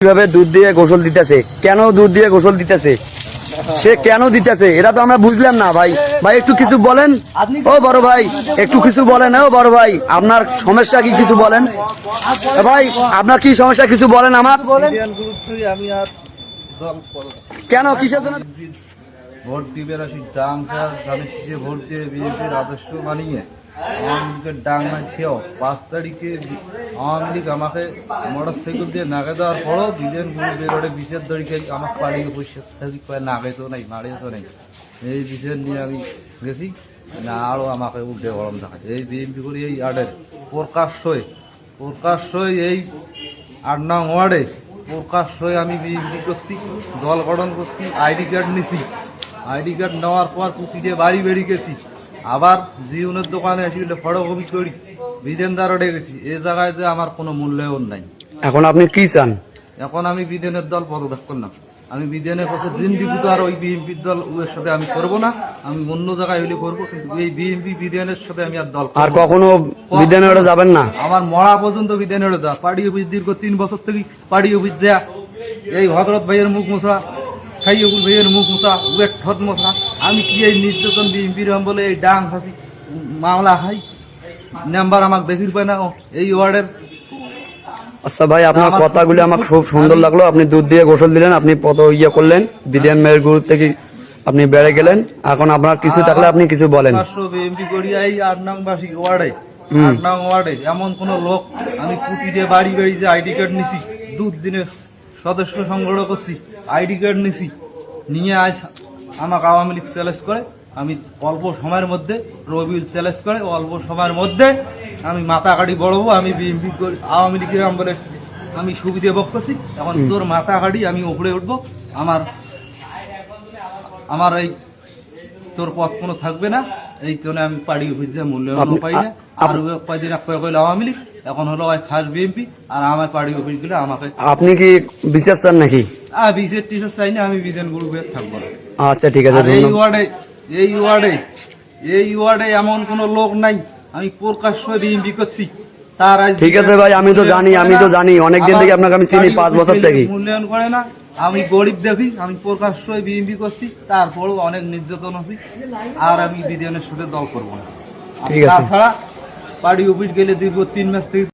কিভাবে দুধ দিয়ে গোসল দিতেছে, কেন দুধ দিয়ে গোসল দিতেছে, সে কেন দিতেছে, এটা তো আমরা বুঝলাম না। ভাই ভাই একটু কিছু বলেন। ও বড় ভাই একটু কিছু বলেন। ও বড় ভাই আপনার সমস্যা কি কিছু বলেন। ভাই আপনার কি সমস্যা কিছু বলেন আমার। কেন কিসের জন্য ভোট দিবে রাশি ডাং ধানের শীষে ভোট দিয়ে বিএনপির আদর্শ মানিয়ে আওয়ামী লীগের ডাং না খেয়েও 5 তারিখে আওয়ামী লীগ আমাকে মোটর সাইকেল দিয়ে নাগে দেওয়ার পরও বিদেন গুরু বেরোড়ে বিষের দড়ি খেয়ে আমাকে পাড়িয়ে বসে নাগে তো নেই মারিয়ে তো নেই। এই বিষয় নিয়ে আমি গেছি না, আরও আমাকে উঠে গরম দেখায়। এই বিএনপি করি এই আডের প্রকাশ্যই এই 8 নং ওয়ার্ডে প্রকাশ্যই আমি বিএনপি করছি, দল গঠন করছি, আইডি কার্ড নিছি। আইডি কার্ড নেওয়ার পর প্রতিটি বাড়ি বেরিয়ে গেছি, আবার জিউনের দোকানে এসে ফটোকপি করি বিদেনদারও ডেকেছি। এই জায়গায় যে আমার কোনো মূল্যায়ন নাই। এখন আপনি কি চান? এখন আমি বিদেনের দল পদত্যাগ করলাম। আমি বিদেনের কাছে জিন্দিগি তো আর ওই বিএনপির দল ওর সাথে আমি করবো না, আমি অন্য জায়গায় হইলে করবো, কিন্তু এই বিএনপি বিদেনের সাথে আমি আর দল আর কখনো বিদেনের যাবেন না। আমার মরা পর্যন্ত বিদেনের যা পার্টি অফিস দীর্ঘ 3 বছর থেকে পার্টি অফিস যা এই হজরত ভাইয়ের মুখ মোছা, খাইয়ুল ভাইয়ের মুখ মোছা, ওয়েট ঠট মোছা, আমি কি এই নির্যাতন বিএনপির বলে এই ডাং খাসি মামলা খাই নাম্বার আমাকে দেখির পায় না এই ওয়ার্ডের। আচ্ছা ভাই আপনার কথাগুলো আমার খুব সুন্দর লাগলো। আপনি দুধ দিয়ে গোসল দিলেন, আপনি কত ইয়ে করলেন, বিদেন মেয়ের গুরু থেকে আপনি বেড়ে গেলেন। এখন আপনার কিছু থাকলে আপনি কিছু বলেন। বিএনপি করি এই 8 নং বাসী ওয়ার্ডে 8 নং ওয়ার্ডে এমন কোন লোক আমি কুটিতে বাড়ি বাড়ি যে আইডি কার্ড নিছি, দুধ দিনে সদস্য সংগ্রহ করছি, আইডি কার্ড নিছি, নিয়ে আজ আমাকে আওয়ামী লীগ চ্যালেঞ্জ করে, আমি অল্প সময়ের মধ্যে রবিউল চ্যালেঞ্জ করে অল্প সময়ের মধ্যে আমি মাথা কাটি বড়বো। আমি বিএনপি আওয়ামী লীগের বলে আমি সুবিধে ভোগ করছি। এখন তোর মাথা কাটি আমি উপরে উঠবো, আমার এই তোর পথ কোনো থাকবে না। এই জন্য আমি পার্টি অফিস যে মূল্যায়ন পাই না। আর কয়দিন কইল আওয়ামী লীগ, এখন হলো খাস বিএনপি, আর আমার পার্টি অফিস গুলো আমাকে। আপনি কি বিচার চান নাকি? বিচার টিচার চাই না, আমি বিধান গ্রুপে থাকবো না। আচ্ছা ঠিক আছে। এই ওয়ার্ডে এমন কোন লোক নাই আমি প্রকাশ্য বিএনপি করছি তার। ঠিক আছে ভাই, আমি তো জানি অনেকদিন থেকে আপনাকে আমি চিনি, 5 বছর থেকে। মূল্যায়ন করে না, আমি গরিব দেখি, আমি প্রকাশ্যই বিএনপি করছি, তারপরেও অনেক নির্যাতন আছি, আর আমি বিধানের সাথে দল করবো না। ঠিক আছে। তাছাড়া পার্টি অফিস গেলে দীর্ঘ 3 মাস থেকে